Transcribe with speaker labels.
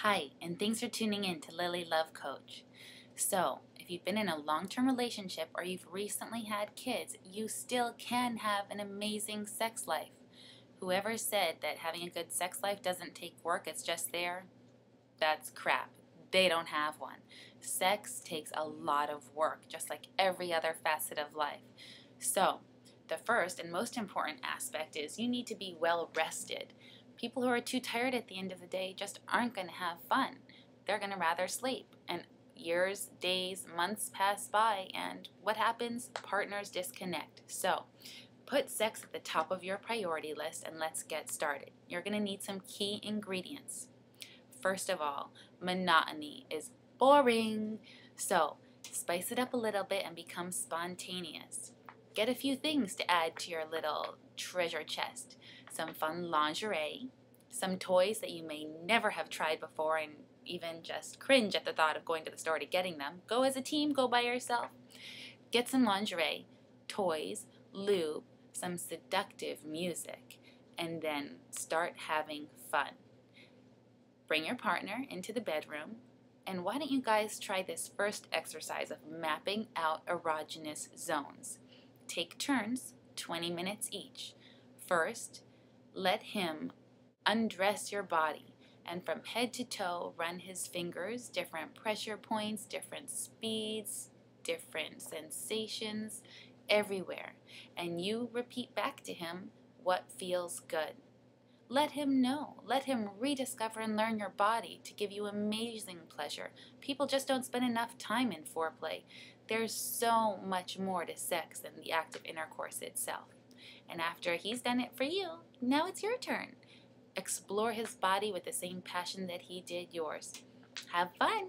Speaker 1: Hi, and thanks for tuning in to Lily Love Coach. So, if you've been in a long-term relationship or you've recently had kids, you still can have an amazing sex life. Whoever said that having a good sex life doesn't take work, it's just there, that's crap. They don't have one. Sex takes a lot of work, just like every other facet of life. So, the first and most important aspect is you need to be well rested. People who are too tired at the end of the day just aren't going to have fun. They're going to rather sleep. And years, days, months pass by, and what happens? Partners disconnect. So, put sex at the top of your priority list and let's get started. You're going to need some key ingredients. First of all, monotony is boring. So, spice it up a little bit and become spontaneous. Get a few things to add to your little treasure chest. Some fun lingerie, some toys that you may never have tried before and even just cringe at the thought of going to the store to getting them. Go as a team, go by yourself. Get some lingerie, toys, lube, some seductive music, and then start having fun. Bring your partner into the bedroom, and why don't you guys try this first exercise of mapping out erogenous zones. Take turns, 20 minutes each. First, let him undress your body, and from head to toe, run his fingers, different pressure points, different speeds, different sensations, everywhere. And you repeat back to him what feels good. Let him know. Let him rediscover and learn your body to give you amazing pleasure. People just don't spend enough time in foreplay. There's so much more to sex than the act of intercourse itself. And after he's done it for you, now it's your turn. Explore his body with the same passion that he did yours. Have fun!